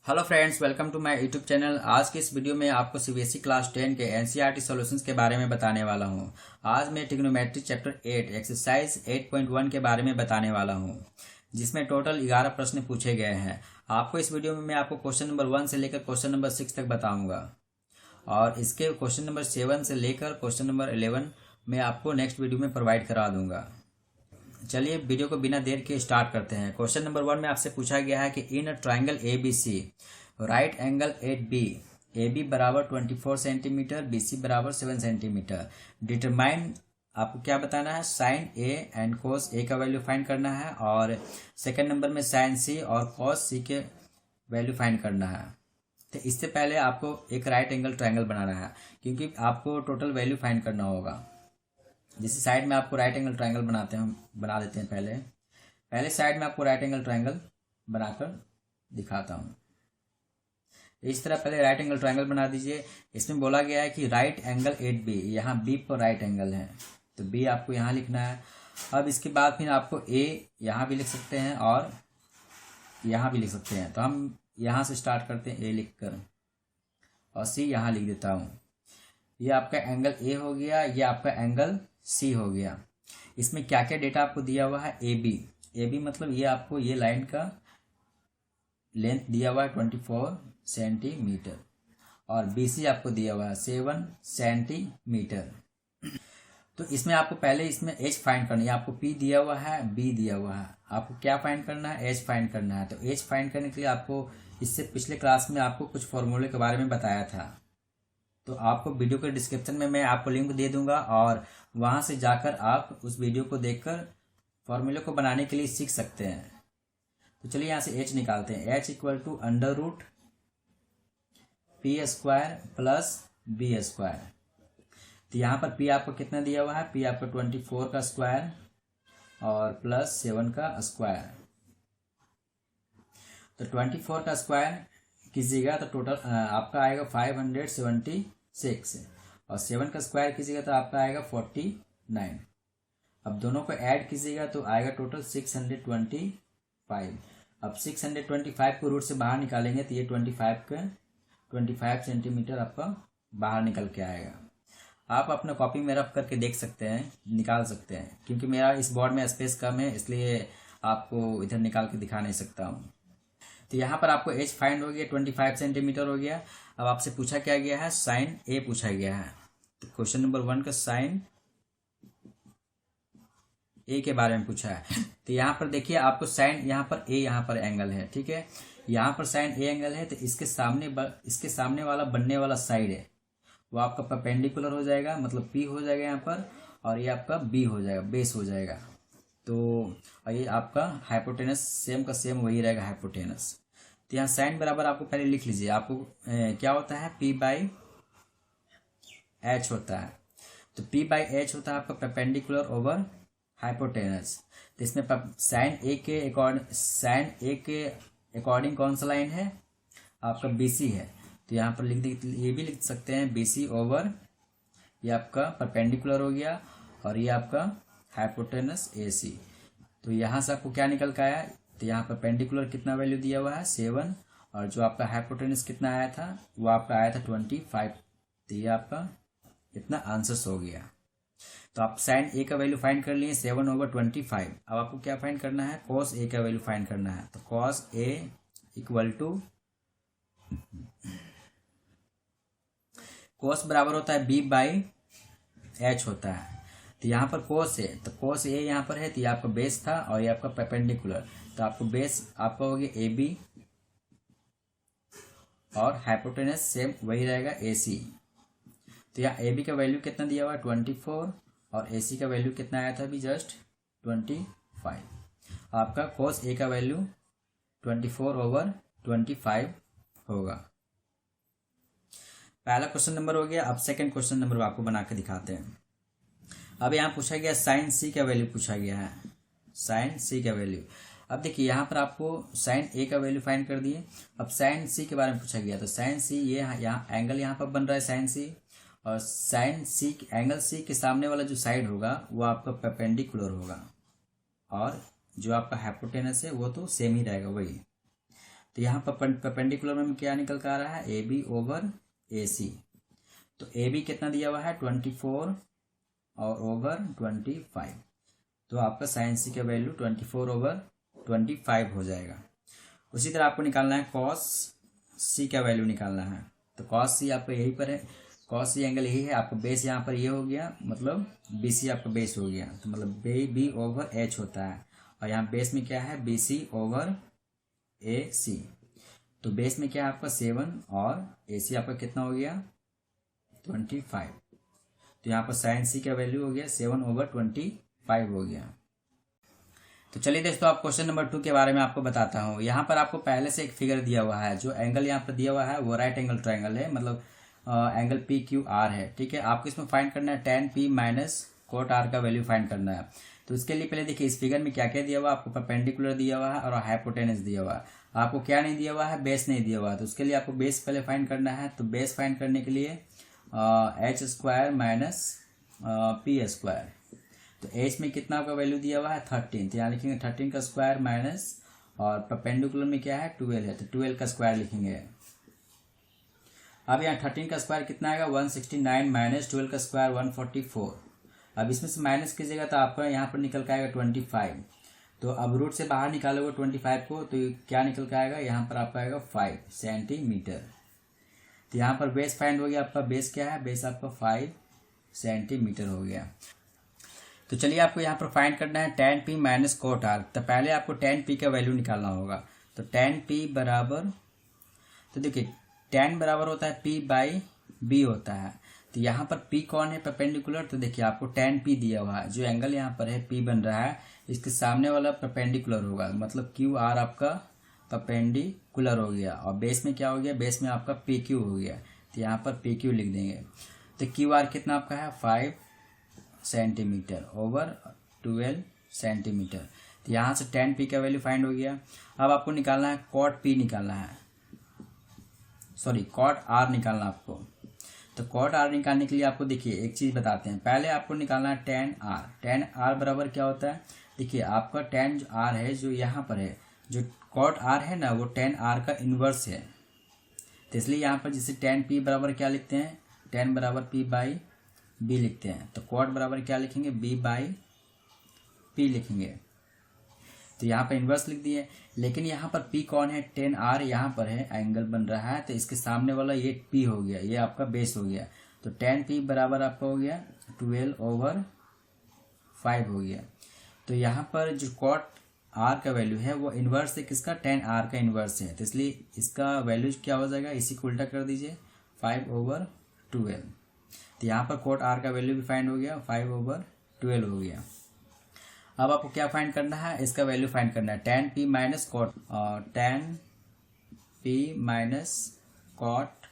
Hello friends, welcome to my YouTube channel. आज के इस वीडियो में आपको सीबीएसई क्लास 10 के एनसीईआरटी सॉल्यूशंस के बारे में बताने वाला हूं। आज मैं ट्रिग्नोमेट्री चैप्टर 8 एक्सरसाइज 8.1 के बारे में बताने वाला हूं, जिसमें टोटल 11 प्रश्न पूछे गए हैं। आपको इस वीडियो में मैं आपको क्वेश्चन नंबर 1 से लेकर क्वेश्चन नंबर 6 तक बताऊंगा, और इसके क्वेश्चन नंबर 7 से लेकर क्वेश्चन नंबर 11 मैं आपको नेक्स्ट वीडियो में प्रोवाइड करा दूंगा। चलिए वीडियो को बिना देर के स्टार्ट करते हैं। क्वेश्चन नंबर 1 में आपसे पूछा गया है कि in a triangle A B C right angle at B, A B बराबर 24 सेंटीमीटर, बी सी बराबर 7 सेंटीमीटर। डिटरमाइन, आपको क्या बताना है, साइन ए एंड कोस ए का वैल्यू फाइंड करना है, और सेकंड नंबर में साइन सी और कॉस सी के वैल्यू फाइंड करना है। तो इससे पहले आपको एक राइट एंगल ट्राइंगल बनाना है, क्योंकि आपको टोटल वैल्यू फाइंड करना होगा। जिस साइड में आपको राइट एंगल ट्रायंगल बना देते हैं। पहले साइड में आपको राइट एंगल ट्रायंगल बनाकर दिखाता हूँ। इस तरह पहले राइट एंगल ट्रायंगल बना दीजिए। इसमें बोला गया है कि राइट एंगल एट बी, यहाँ बी पर राइट एंगल है, तो बी आपको यहाँ लिखना है। अब इसके बाद फिर आपको ए यहाँ भी लिख सकते हैं और यहाँ भी लिख सकते हैं। तो हम यहाँ से स्टार्ट करते हैं ए लिख कर, और सी यहाँ लिख देता हूँ। ये आपका एंगल ए हो गया, ये आपका एंगल सी हो गया। इसमें क्या क्या डेटा आपको दिया हुआ है, ए बी मतलब ये आपको ये लाइन का लेंथ दिया हुआ है 24 सेंटीमीटर, और बी सी आपको दिया हुआ है 7 सेंटीमीटर। तो इसमें आपको पहले इसमें एच फाइंड करनी है। आपको पी दिया हुआ है, बी दिया हुआ है, आपको क्या फाइंड करना है, एच फाइंड करना है। तो एच फाइंड करने के लिए आपको इससे पिछले क्लास में आपको कुछ फॉर्मूले के बारे में बताया था, तो आपको वीडियो के डिस्क्रिप्शन में मैं आपको लिंक दे दूंगा, और वहां से जाकर आप उस वीडियो को देखकर फॉर्मूले को बनाने के लिए सीख सकते हैं। तो चलिए यहाँ से एच निकालते हैं। H equal to under root P square plus B square. तो यहाँ पर पी आपको कितना दिया हुआ है, पी आपको 24 का स्क्वायर और प्लस 7 का स्क्वायर। तो 24 का स्क्वायर कीजिएगा तो टोटल आपका आएगा 576, और 7 का स्क्वायर कीजिएगा तो आपका आएगा 49। अब दोनों को ऐड कीजिएगा तो आएगा टोटल 625। अब 625 को रूट से बाहर निकालेंगे तो ये 25 सेंटीमीटर आपका बाहर निकल के आएगा। आप अपना कॉपी में रफ करके देख सकते हैं, निकाल सकते हैं, क्योंकि मेरा इस बोर्ड में स्पेस कम है, इसलिए आपको इधर निकाल के दिखा नहीं सकता हूँ। तो यहाँ पर आपको एच फाइंड हो गया, 25 सेंटीमीटर हो गया। अब आपसे पूछा क्या गया है, साइन ए पूछा गया है। तो क्वेश्चन नंबर 1 का साइन ए के बारे में पूछा है। तो यहाँ पर देखिए, आपको साइन, यहाँ पर ए, यहाँ पर एंगल है, ठीक है। यहाँ पर साइन ए एंगल है, तो इसके सामने वाला बनने वाला साइड है वो आपका परपेंडिकुलर हो जाएगा, मतलब पी हो जाएगा यहाँ पर, और ये आपका बी हो जाएगा, बेस हो जाएगा। तो ये आपका हाइपोटेनस सेम का सेम वही रहेगा, हाइपोटेनस। तो यहाँ साइन बराबर आपको पहले लिख लीजिए। आपको क्या होता है, पी बाई एच होता है। तो पी बाई एच होता है आपका परपेंडिकुलर ओवर हाइपोटेनस। तो इसमें साइन ए के अकॉर्डिंग कौन सा लाइन है, आपका बीसी है। तो यहाँ पर ये भी लिख सकते हैं बीसी ओवर, ये आपका परपेंडिकुलर हो गया, और ये आपका हाइपोटेनस AC। तो यहाँ से आपको क्या निकल के आया, तो यहाँ पर पेंडिकुलर कितना वैल्यू दिया हुआ है 7, और जो आपका हाइपोटेनस कितना आया था वो आपका आया था 25। तो ये आपका इतना आंसर्स हो गया। तो आप साइन ए का वैल्यू फाइंड कर लिए 7/25। अब आपको क्या फाइंड करना है, कॉस ए का वैल्यू फाइंड करना है। तो cos A equal to, cos बराबर होता है बी बाई एच होता है। तो यहाँ पर कोस है, तो कोस ए यहाँ पर है, तो ये आपका बेस था और ये आपका परपेंडिकुलर। तो आपको बेस आपका हो गया ए बी, और हाइपोटेनस सेम वही रहेगा AC। तो यहाँ ए बी का वैल्यू कितना दिया हुआ है 24, और AC का वैल्यू कितना आया था अभी जस्ट 25। आपका कोस ए का वैल्यू 24/25 होगा। पहला क्वेश्चन नंबर हो गया। अब सेकंड क्वेश्चन नंबर आपको बना के दिखाते हैं। अब यहाँ पूछा गया साइन सी का वैल्यू पूछा गया है, साइन सी का वैल्यू। अब देखिए यहाँ पर आपको साइन ए का वैल्यू फाइंड कर दिए। अब साइन सी के बारे में पूछा गया, तो साइन सी ये यहाँ एंगल यहाँ पर बन रहा है साइन सी, और साइन सी एंगल सी के सामने वाला जो साइड होगा वो आपका परपेंडिकुलर होगा, और जो आपका हाइपोटेनस है वो तो सेम ही रहेगा वही। तो यहाँ पर परपेंडिकुलर में क्या निकल कर आ रहा है, ए बी ओवर ए सी। तो ए बी कितना दिया हुआ है 24 और ओवर 25। तो आपका साइन सी का वैल्यू 24 ओवर 25 हो जाएगा। उसी तरह आपको निकालना है कॉस सी का वैल्यू निकालना है। तो कॉस सी आपका यही पर है, कॉस सी एंगल यही है, आपका बेस यहाँ पर ये हो गया, मतलब बी सी आपका बेस हो गया। तो मतलब बी ओवर एच होता है, और यहाँ बेस में क्या है, बी सी ओवर ए सी। तो बेस में क्या है आपका 7 और ए सी आपका कितना हो गया 25। तो यहाँ पर साइन सी का वैल्यू हो गया 7 ओवर 25 हो गया। तो चलिए दोस्तों, आप क्वेश्चन नंबर 2 के बारे में आपको बताता हूँ। यहाँ पर आपको पहले से एक फिगर दिया हुआ है, जो एंगल यहाँ पर दिया हुआ है वो राइट एंगल ट्रायंगल है, मतलब एंगल पी क्यू आर है। ठीक है, आपको इसमें फाइंड करना है tan p minus cot R का वैल्यू फाइंड करना है। तो इसके लिए पहले देखिए इस फिगर में क्या क्या दिया हुआ है, आपको परपेंडिकुलर दिया हुआ है और हाइपोटेनस दिया हुआ है। आपको क्या नहीं दिया हुआ है, बेस नहीं दिया हुआ है। तो उसके लिए आपको बेस पहले फाइंड करना है। तो बेस फाइंड करने के लिए H square minus P square. तो एच में कितना आपका वैल्यू दिया हुआ है 13, तो यहाँ लिखेंगे 13 का स्क्वायर माइनस, और परपेंडिकुलर में क्या है 12 है, तो 12 का स्क्वायर लिखेंगे। अब यहाँ 13 का स्क्वायर कितना आएगा 169 माइनस 12 का स्क्वायर 144। अब इसमें से माइनस कीजिएगा तो आपका यहाँ पर निकल के आएगा 25। तो अब रूट से बाहर निकालोगे 25 को, तो क्या निकल के आएगा, यहाँ पर आपका आएगा 5 सेंटीमीटर। तो यहाँ पर बेस फाइंड हो गया, आपका बेस क्या है, बेस आपका 5 सेंटीमीटर हो गया। तो चलिए आपको यहाँ पर फाइंड करना है tan p minus cot R. तो पहले आपको tan p का वैल्यू निकालना होगा। तो tan p बराबर, तो देखिए tan बराबर होता है p बाई b होता है। तो यहाँ पर p कौन है, परपेंडिकुलर। तो देखिए आपको tan p दिया हुआ है, जो एंगल यहाँ पर है p बन रहा है, इसके सामने वाला परपेंडिकुलर होगा, मतलब क्यू आर आपका परपेंडिकुलर हो गया। और बेस में क्या हो गया, बेस में आपका पी क्यू हो गया। तो यहाँ पर पी क्यू लिख देंगे। तो क्यू आर कितना आपका है 5 सेंटीमीटर ओवर 12 सेंटीमीटर। तो यहाँ से tan p का वैल्यू फाइंड हो गया। अब आपको निकालना है cot p निकालना है, सॉरी cot r निकालना आपको। तो cot r निकालने के लिए आपको देखिए एक चीज बताते हैं। पहले आपको निकालना है tan r। tan r बराबर क्या होता है, देखिए आपका tan r है जो यहाँ पर है, जो cot r है ना, वो tan r का इनवर्स है। तो इसलिए यहाँ पर जैसे tan p बराबर क्या लिखते हैं, tan बराबर p बाई b लिखते हैं। तो cot बराबर क्या लिखेंगे, b बाई p लिखेंगे। तो यहाँ पर इन्वर्स लिख दिए, लेकिन यहाँ पर p कौन है, tan r यहाँ पर है, एंगल बन रहा है, तो इसके सामने वाला ये p हो गया, ये आपका बेस हो गया। तो tan p बराबर आपका हो गया 12 ओवर 5 हो गया। तो यहाँ पर जो cot r का वैल्यू है वो इन्वर्स है किसका, tan r का इन्वर्स है। तो इसलिए इसका वैल्यू क्या हो जाएगा, इसी को उल्टा कर दीजिए 5 ओवर 12। तो यहाँ पर कोट आर का वैल्यू भी फाइंड हो गया 5 ओवर 12 हो गया। अब आपको क्या फाइंड करना है, इसका वैल्यू फाइंड करना है tan p minus cot, tan p minus cot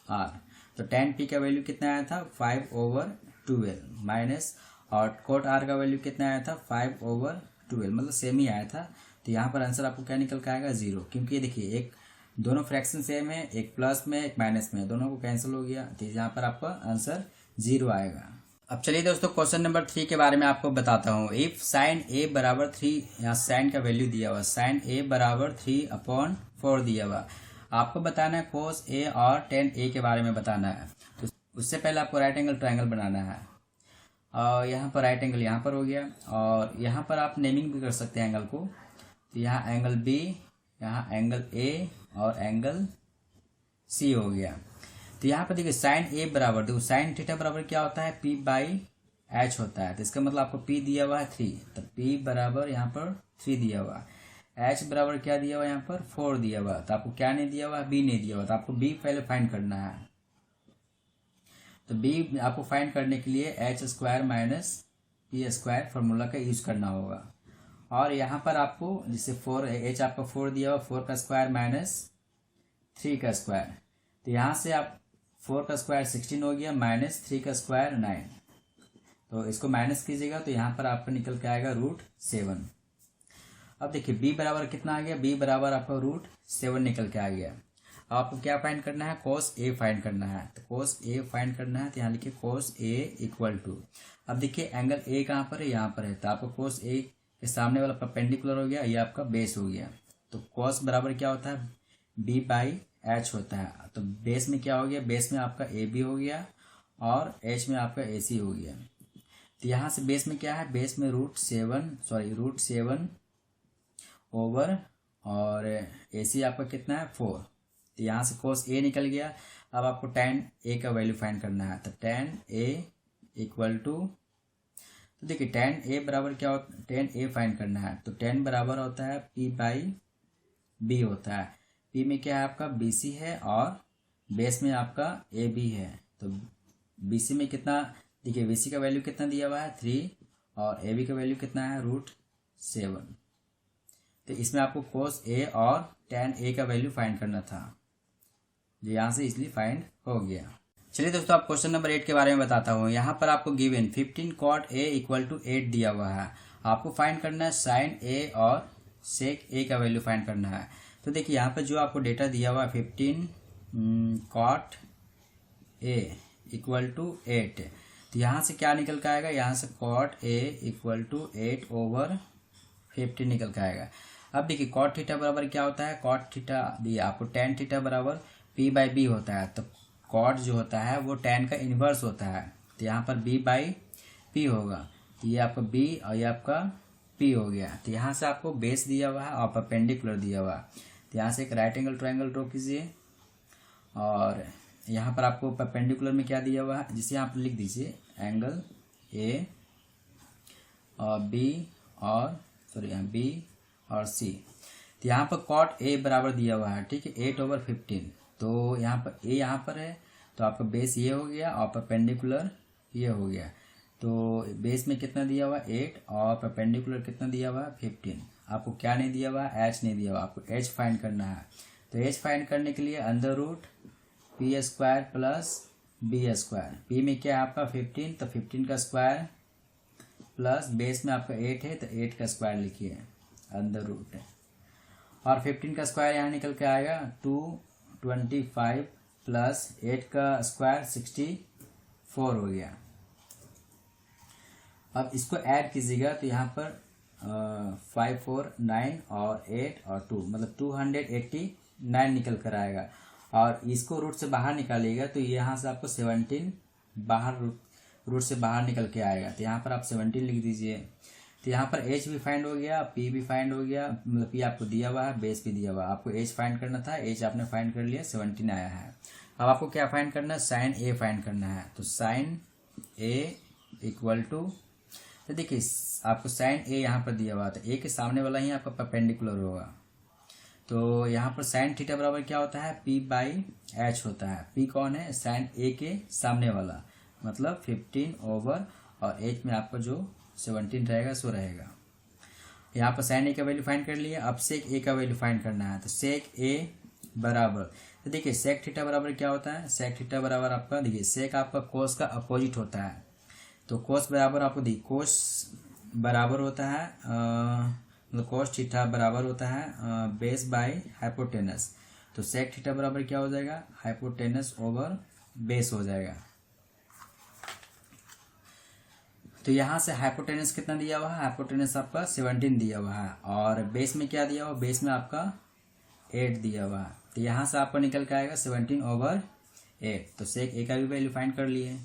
r। तो tan p का वैल्यू कितना आया था 5 ओवर 12 माइनस, और कोट r का वैल्यू कितना आया था 5 ओवर 12, मतलब सेम ही आया था। तो यहाँ पर आंसर आपको क्या निकल के आएगा 0, क्योंकि ये देखिए एक दोनों फ्रैक्शन सेम है, एक प्लस में एक माइनस में, दोनों को कैंसिल हो गया। तो यहाँ पर आपका आंसर 0 आएगा। अब चलिए दोस्तों क्वेश्चन नंबर 3 के बारे में आपको बताता हूँ। इफ साइन ए बराबर 3, यहाँ साइन का वैल्यू दिया हुआ, साइन ए बराबर 3/4 दिया हुआ। आपको बताना है कोस ए और tan ए के बारे में बताना है। तो उससे पहले आपको राइट एंगल ट्रायंगल बनाना है। और यहाँ पर राइट एंगल यहाँ पर हो गया, और यहाँ पर आप नेमिंग भी कर सकते हैं एंगल को। तो यहाँ एंगल बी, यहाँ एंगल ए और एंगल सी हो गया। तो यहाँ पर देखिए साइन ए बराबर, देखो साइन थीटा बराबर क्या होता है, p बाई एच होता है। तो इसका मतलब आपको p दिया हुआ है 3, तो p बराबर यहाँ पर 3 दिया हुआ, h बराबर क्या दिया हुआ यहाँ पर 4 दिया हुआ। तो आपको क्या नहीं दिया हुआ, b नहीं दिया हुआ। तो आपको b पहले फाइंड करना है। तो b आपको फाइंड करने के लिए H square minus P square formula का यूज करना होगा। और यहाँ पर आपको जैसे 4 h आपका 4 दिया हुआ, 4 का स्क्वायर माइनस 3 का स्क्वायर। तो यहाँ से आप 4 का स्क्वायर 16 हो गया, माइनस 3 का स्क्वायर 9। तो इसको माइनस कीजिएगा तो यहाँ पर आपका निकल के आएगा √7। अब देखिए b बराबर कितना आ गया, b बराबर आपका √7 निकल के आ गया। अब आपको क्या फाइंड करना है, कोस ए फाइंड करना है। तो कोस ए फाइंड करना है, तो यहाँ लिखिए कोस ए इक्वल टू, अब देखिए एंगल ए कहाँ पर है, यहाँ पर है। तो आपको कोस ए के सामने वाला परपेंडिकुलर हो गया, ये आपका बेस हो गया। तो कॉस बराबर क्या होता है, बी बाई एच होता है। तो बेस में क्या हो गया, बेस में आपका ए बी हो गया और एच में आपका ए सी हो गया। तो यहाँ से बेस में क्या है, बेस में रूट सेवन ओवर और ए सी आपका कितना है 4। तो यहाँ से कोस ए निकल गया। अब आपको tan ए का वैल्यू फाइंड करना है। तो tan ए इक्वल टू, तो देखिए tan ए बराबर क्या होता है, tan ए फाइंड करना है। तो tan बराबर होता है p बाई बी होता है। p में क्या है आपका बी सी है और बेस में आपका ए बी है। तो बी सी में कितना, देखिए बी सी का वैल्यू कितना दिया हुआ है 3 और ए बी का वैल्यू कितना है √7। तो इसमें आपको कोस ए और tan ए का वैल्यू फाइंड करना था, जो यहाँ से इसलिए फाइंड हो गया। चलिए दोस्तों, आप क्वेश्चन नंबर 8 के बारे में बताता हूँ। यहाँ पर आपको given 15 cot a equal to 8 दिया हुआ है। आपको फाइंड करना है साइन ए और सेक ए का वैल्यू फाइंड करना है। तो देखिए यहाँ पर जो आपको डेटा दिया हुआ है 15 cot a इक्वल टू 8। तो यहाँ से क्या निकल के आएगा, यहाँ से cot a equal to 8 over 15 निकल के आएगा। अब देखिए cot थीटा बराबर क्या होता है, cot थीटा दिया आपको tan थीटा बराबर p बाई बी होता है। तो cot जो होता है वो tan का इन्वर्स होता है। तो यहाँ पर b बाई पी होगा। तो ये आपका b और ये आपका p हो गया। तो यहाँ से आपको बेस दिया हुआ है और परपेंडिकुलर दिया हुआ है। तो यहाँ से एक राइट एंगल ट्रायंगल ड्रॉ कीजिए और यहाँ पर आपको परपेंडिकुलर में क्या दिया हुआ है, जिसे आप लिख दीजिए एंगल a और b और b और c। तो यहाँ पर cot a बराबर दिया हुआ है, ठीक है, 8 ओवर 15। तो यहाँ पर a यहाँ पर है, तो आपका बेस ये हो गया और परपेंडिकुलर ये हो गया। तो बेस में कितना दिया हुआ 8 और परपेंडिकुलर कितना दिया हुआ 15। आपको क्या नहीं दिया हुआ, h नहीं दिया हुआ, आपको h फाइंड करना है। तो h फाइंड करने के लिए under root P square plus B square. P में क्या है आपका 15, तो 15 का स्क्वायर प्लस बेस में आपका 8 है तो 8 का स्क्वायर लिखिए अंडर रूट है। और 15 का स्क्वायर यहाँ निकल के आएगा 225 प्लस 8 का स्क्वायर 64 हो गया। अब इसको ऐड कीजिएगा तो यहाँ पर 5 4 9 और 8 और 2 मतलब 289 निकल कर आएगा। और इसको रूट से बाहर निकालिएगा तो यहाँ से आपको 17 बाहर रूट से बाहर निकल के आएगा। तो यहाँ पर आप 17 लिख दीजिए। तो यहाँ पर h भी फाइंड हो गया, p भी फाइंड हो गया, मतलब p आपको दिया हुआ है, बेस भी दिया हुआ है। आपको h फाइंड करना था, h आपने फाइंड कर लिया, 17 आया है। अब आपको क्या फाइंड करना है, साइन a फाइंड करना है। तो साइन a इक्वल टू, तो देखिए आपको साइन a यहाँ पर दिया हुआ था, a के सामने वाला ही आपका परपेंडिकुलर होगा। तो यहाँ पर साइन थीटा बराबर क्या होता है, p बाई एच होता है। p कौन है, साइन a के सामने वाला, मतलब 15 ओवर और h में आपका जो 17 रहेगा सो रहेगा। यहाँ पर साइन a का वैल्यू फाइंड कर लिया। अब सेक a का वैल्यू फाइंड करना है। तो सेक a बराबर, तो देखिए सेक थीटा बराबर क्या होता है, सेक थीटा बराबर आपका, देखिए सेक आपका कोस का अपोजिट होता है। तो कोस बराबर आपको देखिए कोस बराबर होता है मतलब कोस थीटा बराबर होता है बेस बाय हाइपोटेनस। तो सेक थीटा बराबर क्या हो जाएगा, हाइपोटेनस ओवर बेस हो जाएगा। तो यहाँ से हाइपोटेनस कितना दिया हुआ है, हाइपोटेनस आपका 17 दिया हुआ है और बेस में क्या दिया हुआ, बेस में आपका 8 दिया हुआ है। तो यहाँ से आपको निकल के आएगा 17 ओवर 8। तो सेक ए का भी वैल्यू फाइंड कर लिए।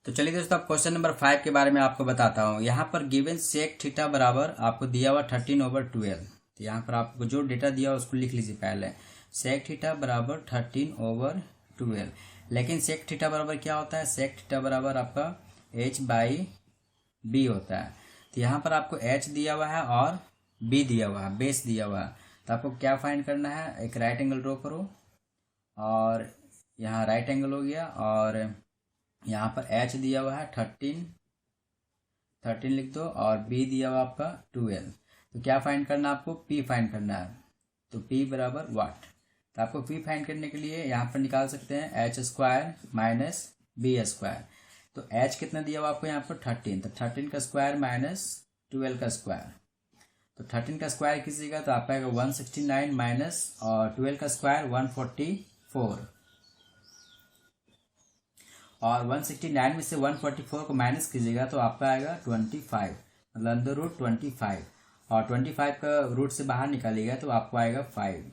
तो चलिए दोस्तों, अब क्वेश्चन नंबर 5 के बारे में आपको बताता हूँ। यहाँ पर गिवन सेक थीटा बराबर आपको दिया हुआ 13 ओवर 12। तो यहाँ पर आपको जो डेटा दिया हुआ उसको लिख लीजिए पहले, सेक थीटा बराबर 13 ओवर 12। लेकिन सेक थीटा बराबर क्या होता है, सेक थीटा बराबर आपका h बाई बी होता है। तो यहाँ पर आपको h दिया हुआ है और b दिया हुआ है, बेस दिया हुआ है। तो आपको क्या फाइंड करना है, एक राइट एंगल ड्रॉ करो और यहाँ राइट एंगल हो गया और यहाँ पर h दिया हुआ है 13 लिख दो और b दिया हुआ आपका 12। तो क्या फाइंड करना है आपको, p फाइंड करना है। तो p बराबर वाट। तो आपको p फाइंड करने के लिए यहाँ पर निकाल सकते हैं h square minus B square. तो h कितना दिया हुआ आपको यहाँ पर 13, तो 13 का स्क्वायर माइनस 12 का स्क्वायर। तो 13 का स्क्वायर कीजिएगा तो आपका आएगा 169 माइनस और 12 का स्क्वायर 144 और 169 में से 144 को माइनस कीजिएगा तो आपका आएगा 25 मतलब अंडर रूट 25। और 25 का रूट से बाहर निकालिएगा तो आपको आएगा 5।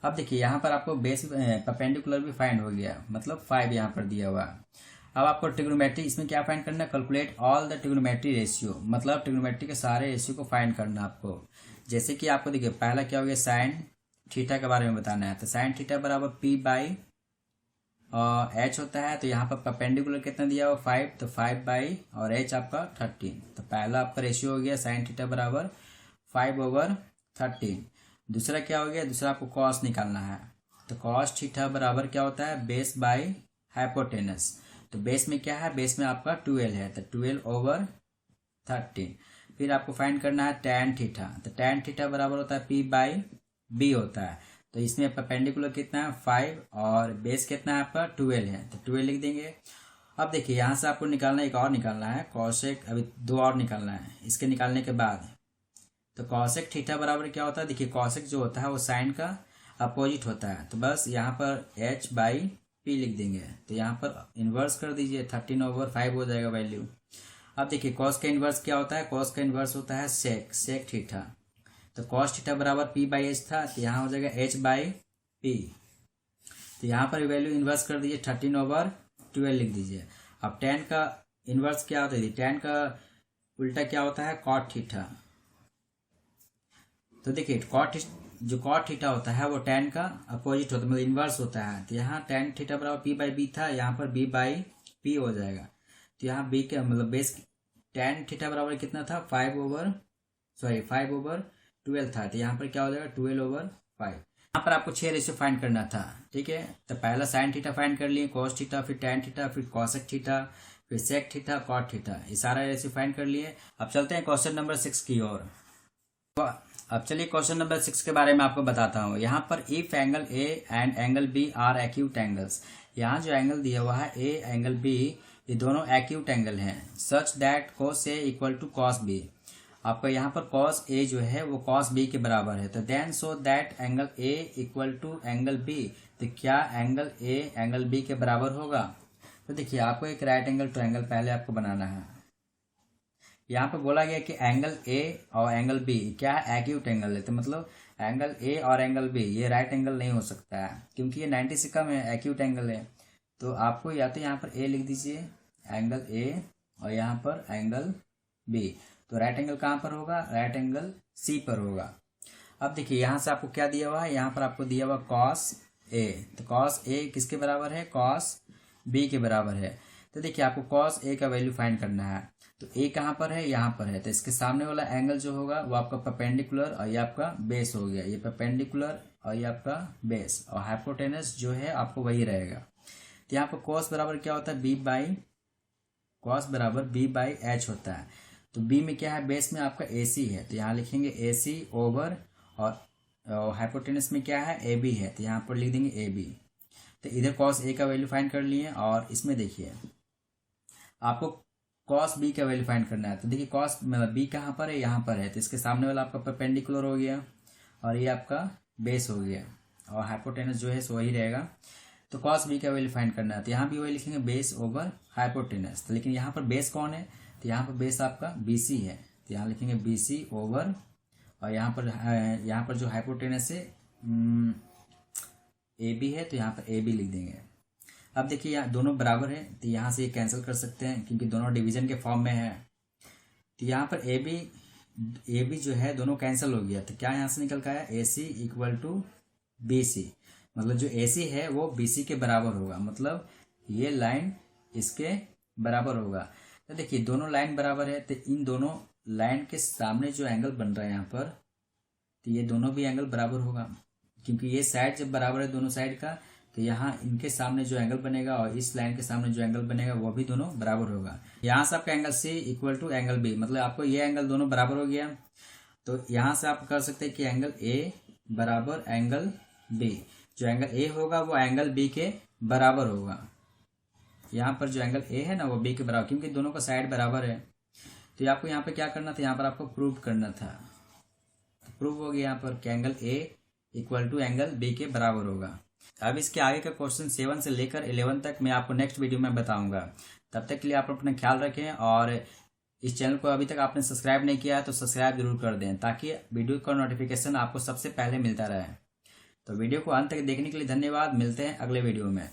अब देखिए यहाँ पर आपको बेस परपेंडिकुलर भी फाइंड हो गया, मतलब 5 यहाँ पर दिया हुआ। अब आपको ट्रिग्नोमेट्री इसमें क्या फाइंड करना है, calculate all the trigonometry ratio, मतलब ट्रिग्नोमेट्री के सारे रेशियो को फाइंड करना आपको। जैसे कि आपको देखिए पहला क्या हो गया, साइन थीटा के बारे में बताना है। तो साइन थीटा बराबर पी बाई एच होता है। तो यहाँ पर परपेंडिकुलर कितना दिया हुआ 5, तो 5 बाई और एच आपका 13। तो पहला आपका रेशियो हो गया साइन थीटा बराबर 5/13। दूसरा क्या हो गया, दूसरा आपको कॉस निकालना है। तो कॉस थीटा बराबर क्या होता है, बेस बाई हाइपोटेनस। तो बेस में क्या है, बेस में आपका 12 है, तो 12/13। फिर आपको फाइंड करना है टैन थीटा। तो टैन थीटा बराबर होता है पी बाई बी होता है। तो इसमें परपेंडिकुलर कितना है 5 और बेस कितना है आपका 12 है, तो 12 लिख देंगे। अब देखिए यहाँ से आपको निकालना एक और निकालना है कॉसेक, अभी 2 और निकालना है। इसके निकालने के बाद तो कॉसेक थीटा बराबर क्या होता है, देखिए कॉसेक जो होता है वो साइन का अपोजिट होता है। तो बस यहाँ पर h बाई पी लिख देंगे। तो यहाँ पर इन्वर्स कर दीजिए, 13/5 हो जाएगा वैल्यू। अब देखिए कॉस का इन्वर्स क्या होता है, कॉस का इन्वर्स होता है सेक थीटा। तो कॉस थीटा बराबर पी बाई एच था, तो यहाँ हो जाएगा h बाई पी। तो यहाँ पर वैल्यू इन्वर्स कर दीजिए, 13/12 लिख दीजिए। अब टेन का इन्वर्स क्या होता है, टेन का उल्टा क्या होता है, कॉट थीटा। तो देखिए जो कॉट थीटा होता है वो टेन का अपोजिट होता है, मतलब इन्वर्स होता है। तो यहाँ टेन थीटा बराबर पी बाई बी था, यहाँ पर बी बाई पी हो जाएगा। तो यहाँ बी का मतलब बेस टेन थीटा बराबर कितना था, 5/12 था। तो यहाँ पर क्या हो जाएगा 12/5। यहाँ पर आपको 6 रेशियो फाइंड करना था, ठीक है। तो पहला साइन थीटा फाइंड कर लिए, कॉस थीटा, फिर टेन थीटा, फिर कॉसेक थीटा, फिर सेक थीटा, कॉट थीटा, ये सारा रेशियो फाइंड कर लिए। अब चलते हैं क्वेश्चन नंबर 6 की ओर। अब चलिए क्वेश्चन नंबर 6 के बारे में आपको बताता हूँ। यहाँ पर if angle A and angle B are acute angles, यहाँ जो एंगल दिया हुआ है ए एंगल बी, ये दोनों एक्यूट एंगल हैं, such that cos A equal to cos B। आपका यहाँ पर cos A जो है वो cos B के बराबर है। तो then so that angle A equal to angle B, तो क्या एंगल A एंगल B के बराबर होगा। तो देखिए आपको एक राइट एंगल ट्रायंगल पहले आपको बनाना है। यहाँ पे बोला गया कि एंगल ए और एंगल बी क्या है, एक्यूट एंगल है। तो मतलब एंगल ए और एंगल बी ये राइट एंगल नहीं हो सकता है, क्योंकि ये 90 से कम है, एक्यूट एंगल है। तो आपको या तो यहाँ पर ए लिख दीजिए एंगल ए और यहाँ पर एंगल बी। तो राइट एंगल कहाँ पर होगा, राइट एंगल सी पर होगा। अब देखिए यहाँ से आपको क्या दिया हुआ है, यहाँ पर आपको दिया हुआ कॉस ए। तो कॉस ए किसके बराबर है, कॉस बी के बराबर है। तो देखिए आपको कॉस ए का वैल्यू फाइंड करना है। तो ए कहाँ पर है, यहाँ पर है। तो इसके सामने वाला एंगल जो होगा वो आपका परपेंडिकुलर और ये आपका बेस हो गया, ये परपेंडिकुलर और ये आपका बेस, और हाइपोटेनस जो है आपको वही रहेगा। तो यहाँ पर कॉस बराबर क्या होता है, बी बाई कॉस बराबर बी बाई एच होता है। तो बी में क्या है, बेस में आपका ए सी है, तो यहाँ लिखेंगे ए सी ओवर, और हाइपोटेनस में क्या है, ए बी है, तो यहाँ पर लिख देंगे ए बी। तो इधर कॉस ए का वैल्यू फाइंड कर लिए, और इसमें देखिए आपको कॉस बी का वैल्यू फाइंड करना है। तो देखिए कॉस बी कहाँ पर है, यहाँ पर है। तो इसके सामने वाला आपका परपेंडिकुलर हो गया और ये आपका बेस हो गया, और हाइपोटेनस जो है सो वही रहेगा। तो कॉस बी का वैल्यू फाइंड करना है। तो यहाँ भी वही लिखेंगे, बेस ओवर हाइपोटेनस। तो लेकिन यहाँ पर बेस कौन है, तो यहाँ पर बेस आपका बी सी है, तो यहाँ लिखेंगे बी सी ओवर, और यहाँ पर जो हाइपोटेनस है ए बी है, तो यहाँ पर ए बी लिख देंगे। अब देखिए यहाँ दोनों बराबर है, तो यहाँ से ये कैंसिल कर सकते हैं क्योंकि दोनों डिवीजन के फॉर्म में है। तो यहाँ पर ए बी जो है दोनों कैंसिल हो गया। तो क्या यहाँ से निकल का है, ए सी इक्वल टू बी सी, मतलब जो ए सी है वो बी सी के बराबर होगा, मतलब ये लाइन इसके बराबर होगा। तो देखिए दोनों लाइन बराबर है, तो इन दोनों लाइन के सामने जो एंगल बन रहा है यहाँ पर, तो ये दोनों भी एंगल बराबर होगा, क्योंकि ये साइड जब बराबर है दोनों साइड का, तो यहाँ इनके सामने जो एंगल बनेगा और इस लाइन के सामने जो एंगल बनेगा वो भी दोनों बराबर होगा। यहाँ से आपका angle C equal to angle B, मतलब आपको ये एंगल दोनों बराबर हो गया। तो यहाँ से आप कर सकते हैं कि एंगल ए बराबर एंगल बी, जो एंगल ए होगा वो एंगल बी के बराबर होगा। यहाँ पर जो एंगल ए है ना वो बी के बराबर, क्योंकि दोनों का साइड बराबर है। तो आपको यहाँ पे क्या करना था, यहाँ पर आपको प्रूव करना था। तो प्रूव हो गया यहाँ पर कि angle A equal to angle B के बराबर होगा। अब इसके आगे का क्वेश्चन 7 से लेकर 11 तक मैं आपको नेक्स्ट वीडियो में बताऊंगा। तब तक के लिए आप अपना ख्याल रखें, और इस चैनल को अभी तक आपने सब्सक्राइब नहीं किया है तो सब्सक्राइब जरूर कर दें ताकि वीडियो का नोटिफिकेशन आपको सबसे पहले मिलता रहे। तो वीडियो को अंत तक देखने के लिए धन्यवाद। मिलते हैं अगले वीडियो में।